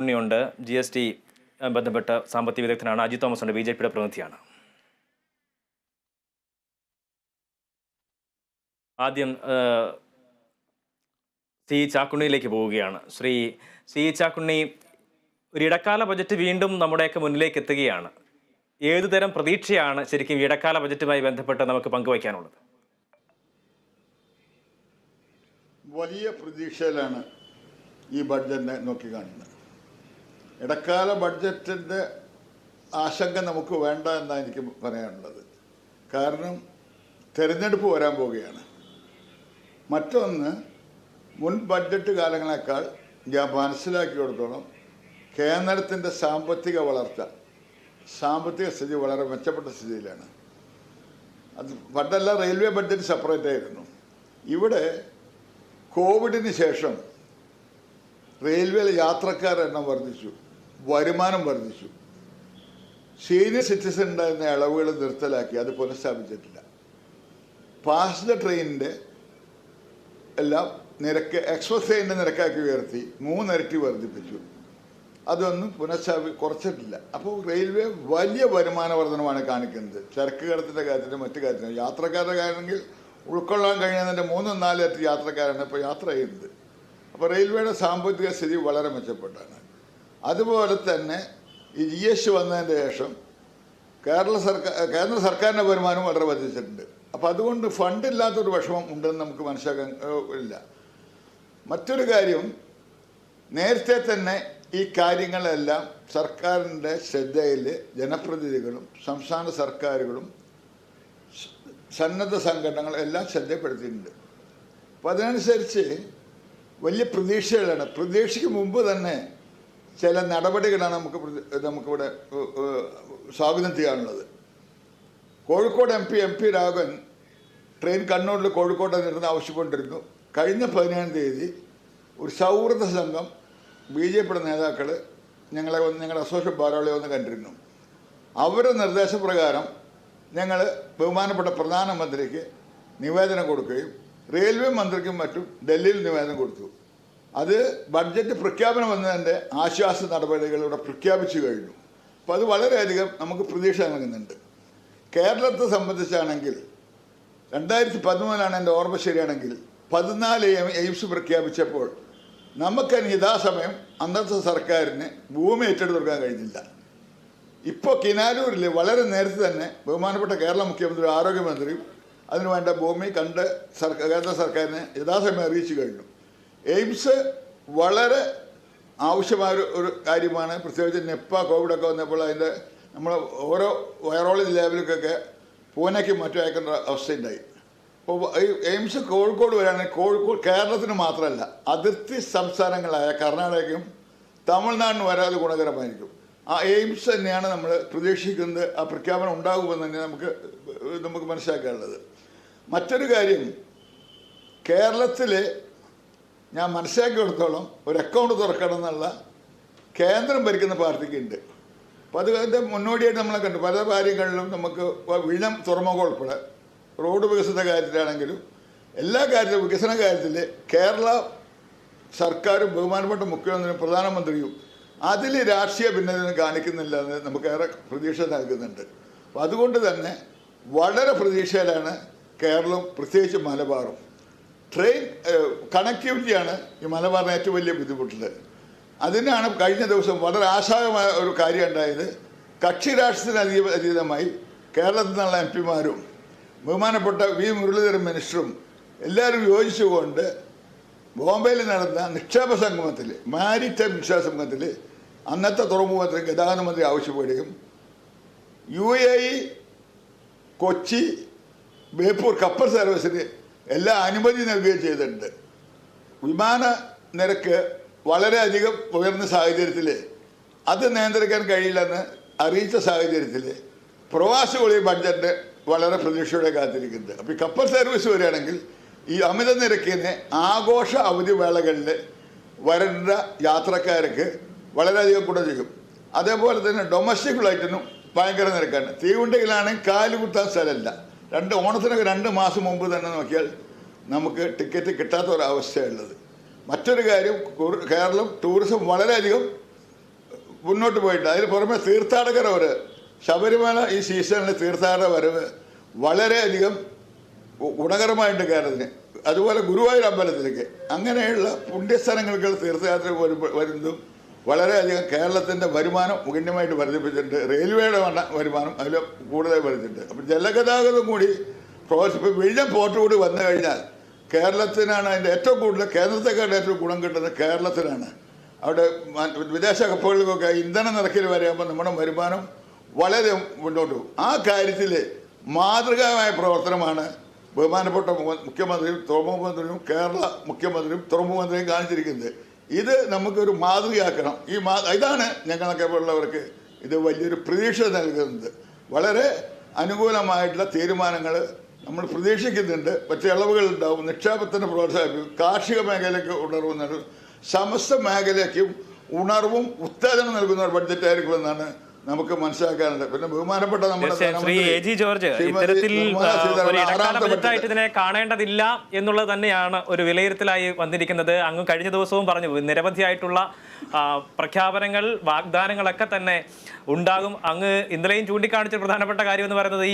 ഉണ്ണിയുണ്ട്, GST ബന്ധപ്പെട്ട സാമ്പത്തിക വിദഗ്ധനാണ്. Ajith Thomas ഉണ്ട്, BJPയുടെ പ്രതിനിധിയാണ്. ആദ്യം സി ചാക്കുണ്ണിയിലേക്ക് പോവുകയാണ്. സി ചാക്കുണ്ണി, ഒരു ഇടക്കാല ബജറ്റ് വീണ്ടും നമ്മുടെയൊക്കെ മുന്നിലേക്ക് എത്തുകയാണ്. ഏതുതരം പ്രതീക്ഷയാണ് ശരിക്കും ഇടക്കാല ബജറ്റുമായി ബന്ധപ്പെട്ട് നമുക്ക് പങ്കുവയ്ക്കാനുള്ളത്? വലിയ പ്രതീക്ഷയിലാണ് ഈ ബഡ്ജറ്റിനെ നോക്കിക്കാണുന്നത്. ഇടക്കാല ബഡ്ജറ്റിൻ്റെ ആശങ്ക നമുക്ക് വേണ്ട എന്നാണ് എനിക്ക് പറയാനുള്ളത്. കാരണം തിരഞ്ഞെടുപ്പ് വരാൻ പോവുകയാണ്. മറ്റൊന്ന്, മുൻ ബഡ്ജറ്റ് കാലങ്ങളെക്കാൾ ഞാൻ മനസ്സിലാക്കിയെടുത്തോളം കേന്ദ്രത്തിൻ്റെ സാമ്പത്തിക വളർച്ച, സാമ്പത്തിക സ്ഥിതി വളരെ മെച്ചപ്പെട്ട സ്ഥിതിയിലാണ്. അത് പണ്ടെല്ലാം റെയിൽവേ ബഡ്ജറ്റ് സെപ്പറേറ്റ് ആയിരുന്നു. ഇവിടെ കോവിഡിന് ശേഷം റെയിൽവേയിലെ യാത്രക്കാരുടെ എണ്ണം വർദ്ധിച്ചു, വരുമാനം വർദ്ധിച്ചു. സീനിയർ സിറ്റിസൺ ഉണ്ടായിരുന്ന ഇളവുകൾ നിർത്തലാക്കി, അത് പുനഃസ്ഥാപിച്ചിട്ടില്ല. പാസഞ്ചർ ട്രെയിനിൻ്റെ എല്ലാം നിരക്ക്, എക്സ്പ്രസ് ട്രെയിനിൻ്റെ നിരക്കാക്കി ഉയർത്തി 3 ഇരട്ടി വർദ്ധിപ്പിച്ചു. അതൊന്നും കുറച്ചിട്ടില്ല. അപ്പോൾ റെയിൽവേ വലിയ വരുമാന വർധനമാണ് കാണിക്കുന്നത്. ചരക്ക് കടത്തിൻ്റെ കാര്യത്തിലും മറ്റു കാര്യത്തിലും. യാത്രക്കാരുടെ കാര്യമെങ്കിൽ ഉൾക്കൊള്ളാൻ കഴിയുന്നതിൻ്റെ 3-4 ഇരട്ടി യാത്രക്കാരാണ് ഇപ്പോൾ യാത്ര ചെയ്യുന്നത്. അപ്പോൾ റെയിൽവേയുടെ സാമ്പത്തിക സ്ഥിതി വളരെ മെച്ചപ്പെട്ടാണ്. അതുപോലെ തന്നെ ഈ GST വന്നതിൻ്റെ ശേഷം കേന്ദ്ര സർക്കാരിൻ്റെ വരുമാനം വളരെ വർദ്ധിച്ചിട്ടുണ്ട്. അപ്പോൾ അതുകൊണ്ട് ഫണ്ടില്ലാത്തൊരു വിഷമം ഉണ്ടെന്ന് നമുക്ക് മനസ്സിലാക്കാൻ ഇല്ല. മറ്റൊരു കാര്യം, നേരത്തെ തന്നെ ഈ കാര്യങ്ങളെല്ലാം സർക്കാരിൻ്റെ ശ്രദ്ധയിൽ ജനപ്രതിനിധികളും സംസ്ഥാന സർക്കാരുകളും സന്നദ്ധ സംഘടനകളും എല്ലാം ശ്രദ്ധപ്പെടുത്തിയിട്ടുണ്ട്. അപ്പോൾ അതിനനുസരിച്ച് വലിയ പ്രതീക്ഷകളാണ്. പ്രതീക്ഷയ്ക്ക് മുമ്പ് തന്നെ ചില നടപടികളാണ് നമുക്കിവിടെ സ്വാഗതം ചെയ്യാനുള്ളത്. കോഴിക്കോട് MP രാഘവൻ ട്രെയിൻ കണ്ണൂരിൽ കോഴിക്കോട്ട് നിർന്ന് ആവശ്യപ്പെട്ടിരുന്നു. കഴിഞ്ഞ 17-ാം തീയതി ഒരു സൗഹൃദ സംഘം BJPയുടെ നേതാക്കൾ ഞങ്ങളുടെ അസോസിയേറ്റ് ഭാരവാഹികളെ ഒന്ന് കണ്ടിരുന്നു. അവരുടെ നിർദ്ദേശപ്രകാരം ഞങ്ങൾ ബഹുമാനപ്പെട്ട പ്രധാനമന്ത്രിക്ക് നിവേദനം കൊടുക്കുകയും റെയിൽവേ മന്ത്രിക്കും മറ്റും ഡൽഹിയിൽ നിവേദനം കൊടുത്തു. അത് ബഡ്ജറ്റ് പ്രഖ്യാപനം വന്നതിൻ്റെ ആശ്വാസ നടപടികൾ ഇവിടെ പ്രഖ്യാപിച്ചു കഴിഞ്ഞു. അപ്പോൾ അത് വളരെയധികം നമുക്ക് പ്രതീക്ഷ നൽകുന്നുണ്ട്. കേരളത്തെ സംബന്ധിച്ചാണെങ്കിൽ 2013 എൻ്റെ ഓർമ്മ ശരിയാണെങ്കിൽ 14 എയിംസ് പ്രഖ്യാപിച്ചപ്പോൾ നമുക്കതിന് യഥാസമയം അന്നത്തെ സർക്കാരിന് ഭൂമി ഏറ്റെടുത്ത് കൊടുക്കാൻ കഴിഞ്ഞില്ല. ഇപ്പോൾ കിനാലൂരിൽ വളരെ നേരത്തെ തന്നെ ബഹുമാനപ്പെട്ട കേരള മുഖ്യമന്ത്രി ആരോഗ്യമന്ത്രിയും അതിനുവേണ്ട ഭൂമി കണ്ട് കേന്ദ്ര സർക്കാരിനെ യഥാസമയം അറിയിച്ചു കഴിഞ്ഞു. എയിംസ് വളരെ ആവശ്യമായ ഒരു കാര്യമാണ്. പ്രത്യേകിച്ച് നിപ്പ കോവിഡൊക്കെ വന്നപ്പോൾ അതിൻ്റെ നമ്മൾ ഓരോ വൈറോളജി ലാബിലേക്കൊക്കെ പൂനെക്ക് മറ്റും അയക്കേണ്ട അവസ്ഥയുണ്ടായി. അപ്പോൾ ഈ എയിംസ് കോഴിക്കോട് വരികയാണെങ്കിൽ കോഴിക്കോട് കേരളത്തിന് മാത്രമല്ല അതിർത്തി സംസ്ഥാനങ്ങളായ കർണാടകയും തമിഴ്നാടിനും വരാതെ ഗുണകരമായിരിക്കും. ആ എയിംസ് തന്നെയാണ് നമ്മൾ പ്രതീക്ഷിക്കുന്നത്. ആ പ്രഖ്യാപനം ഉണ്ടാകുമെന്ന് തന്നെ നമുക്ക് മനസ്സിലാക്കാനുള്ളത്. മറ്റൊരു കാര്യം, കേരളത്തിൽ ഞാൻ മനസ്സിലാക്കിയെടുത്തോളം ഒരു അക്കൗണ്ട് തുറക്കണം എന്നുള്ള കേന്ദ്രം ഭരിക്കുന്ന പാർട്ടിക്കുണ്ട്. അപ്പോൾ അതിൻ്റെ മുന്നോടിയായിട്ട് നമ്മളെ കണ്ടു പല കാര്യങ്ങളിലും നമുക്ക് വിഴിഞ്ഞം തുറമുഖം ഉൾപ്പെടെ റോഡ് വികസന കാര്യത്തിലാണെങ്കിലും എല്ലാ കാര്യത്തിലും വികസന കാര്യത്തിൽ കേരള സർക്കാരും ബഹുമാനപ്പെട്ട മുഖ്യമന്ത്രിയും പ്രധാനമന്ത്രിയും അതിൽ രാഷ്ട്രീയ ഭിന്നത കാണിക്കുന്നില്ല എന്ന് നമുക്കേറെ പ്രതീക്ഷ നൽകുന്നുണ്ട്. അപ്പോൾ അതുകൊണ്ട് തന്നെ വളരെ പ്രതീക്ഷയിലാണ് കേരളം, പ്രത്യേകിച്ച് മലബാറും. ട്രെയിൻ കണക്ടിവിറ്റിയാണ് ഈ മലബാറിന് ഏറ്റവും വലിയ ബുദ്ധിമുട്ടുള്ളത്. അതിനാണ് കഴിഞ്ഞ ദിവസം വളരെ ആശാകമായ ഒരു കാര്യം ഉണ്ടായത്. കക്ഷി രാഷ്ട്രത്തിന് അതീതമായി കേരളത്തിൽ നിന്നുള്ള MP-മാരും ബഹുമാനപ്പെട്ട മുരളീധരൻ മിനിസ്റ്ററും എല്ലാവരും യോജിച്ചുകൊണ്ട് ബോംബെയിൽ നടന്ന നിക്ഷേപ സംഗമത്തിൽ, മാരിടൈം നിക്ഷേപ സംഗമത്തിൽ അന്നത്തെ തുറമുഖത്തിന് ഗതാഗത മന്ത്രി ആവശ്യപ്പെടുകയും UAE കൊച്ചി ബേപ്പൂർ കപ്പൽ സർവീസിന് എല്ലാ അനുമതി നൽകുകയും ചെയ്തിട്ടുണ്ട്. വിമാന നിരക്ക് വളരെയധികം ഉയർന്ന സാഹചര്യത്തിൽ അത് നിയന്ത്രിക്കാൻ കഴിയില്ലെന്ന് അറിയിച്ച സാഹചര്യത്തിൽ പ്രവാസികൾ ഈ ബഡ്ജറ്റ് വളരെ പ്രതീക്ഷയോടെ കാത്തിരിക്കുന്നുണ്ട്. അപ്പോൾ ഈ കപ്പൽ സർവീസ് വരികയാണെങ്കിൽ ഈ അമിത നിരക്കിന് ആഘോഷ അവധി വേളകളിൽ വരേണ്ട യാത്രക്കാർക്ക് വളരെയധികം ഗുണം ചെയ്യും. അതേപോലെ തന്നെ ഡൊമസ്റ്റിക് ഫ്ലൈറ്റിനും ഭയങ്കര നിരക്കാണ്. തീവണ്ടിയിലാണെങ്കിൽ കാലുകുത്താൻ സ്ഥലമില്ല. ഓണത്തിനൊക്കെ 2 മാസം മുമ്പ് തന്നെ നോക്കിയാൽ നമുക്ക് ടിക്കറ്റ് കിട്ടാത്ത ഒരവസ്ഥയുള്ളത്. മറ്റൊരു കാര്യം, കേരളം ടൂറിസം വളരെയധികം മുന്നോട്ട് പോയിട്ട് അതിന് പുറമെ തീർത്ഥാടകർ വരവ്, ശബരിമല ഈ സീസണിൽ തീർത്ഥാടക വരവ് വളരെയധികം ഗുണകരമായിട്ട് കേരളത്തിന്. അതുപോലെ ഗുരുവായൂർ അമ്പലത്തിലേക്ക് അങ്ങനെയുള്ള പുണ്യസ്ഥലങ്ങൾക്ക് തീർത്ഥയാത്ര വരുന്നതും വളരെയധികം കേരളത്തിൻ്റെ വരുമാനം ഗണ്യമായിട്ട് വർദ്ധിപ്പിച്ചിട്ടുണ്ട്. റെയിൽവേയുടെ വരുമാനം അതിൽ കൂടുതൽ വർദ്ധിച്ചിട്ടുണ്ട്. അപ്പം ജലഗതാഗതം കൂടി പ്രോത്സാഹിപ്പിക്കും. വിഴിഞ്ഞം പോർട്ട് കൂടി വന്നു കഴിഞ്ഞാൽ കേരളത്തിനാണ് അതിൻ്റെ ഏറ്റവും കൂടുതൽ, കേന്ദ്രത്തെക്കാളും ഏറ്റവും ഗുണം കിട്ടുന്നത് കേരളത്തിനാണ്. അവിടെ വിദേശ കപ്പലുകൾക്കൊക്കെ ഇന്ധന നിരക്കിൽ വരെയാകുമ്പോൾ നമ്മുടെ വരുമാനം വളരെ മുന്നോട്ട് പോകും. ആ കാര്യത്തിൽ മാതൃകാമായ പ്രവർത്തനമാണ് ബഹുമാനപ്പെട്ട മുഖ്യമന്ത്രിയും തുറമുഖ മന്ത്രിയും കേരള മുഖ്യമന്ത്രിയും തുറമുഖ മന്ത്രിയും കാണിച്ചിരിക്കുന്നത്. ഇത് നമുക്കൊരു മാതൃകയാക്കണം. ഇതാണ് ഞങ്ങളൊക്കെ ഉള്ളവർക്ക് ഇത് വലിയൊരു പ്രതീക്ഷ നൽകുന്നത്. വളരെ അനുകൂലമായിട്ടുള്ള തീരുമാനങ്ങൾ നമ്മൾ പ്രതീക്ഷിക്കുന്നുണ്ട്. മറ്റ് ഇളവുകൾ ഉണ്ടാവും, നിക്ഷേപത്തിന് പ്രോത്സാഹിപ്പിക്കും, കാർഷിക മേഖലയ്ക്ക് ഉണർവ് നൽകും, സമസ്ത മേഖലയ്ക്കും ഉണർവും ഉത്തേജനം നൽകുന്ന ഒരു ബഡ്ജറ്റായിരിക്കുമെന്നാണ് നമുക്ക് മനസ്സിലാക്കാനുള്ളത്. പിന്നെ ബഹുമാനപ്പെട്ട നമ്മുടെ ശ്രീ എ ജി ജോർജ്, ഇത്തരത്തിൽ ഒരു ഇടക്കാല ബജറ്റായിട്ട് ഇതിനെ കാണേണ്ടതില്ല എന്നുള്ളത് തന്നെയാണ് ഒരു വിലയിരുത്തലായി വന്നിരിക്കുന്നത്. അങ്ങ് കഴിഞ്ഞ ദിവസവും പറഞ്ഞു നിരവധിയായിട്ടുള്ള പ്രഖ്യാപനങ്ങൾ, വാഗ്ദാനങ്ങളൊക്കെ തന്നെ ഉണ്ടാകും. അങ്ങ് ഇന്നലെയും ചൂണ്ടിക്കാണിച്ച പ്രധാനപ്പെട്ട കാര്യം എന്ന് പറയുന്നത് ഈ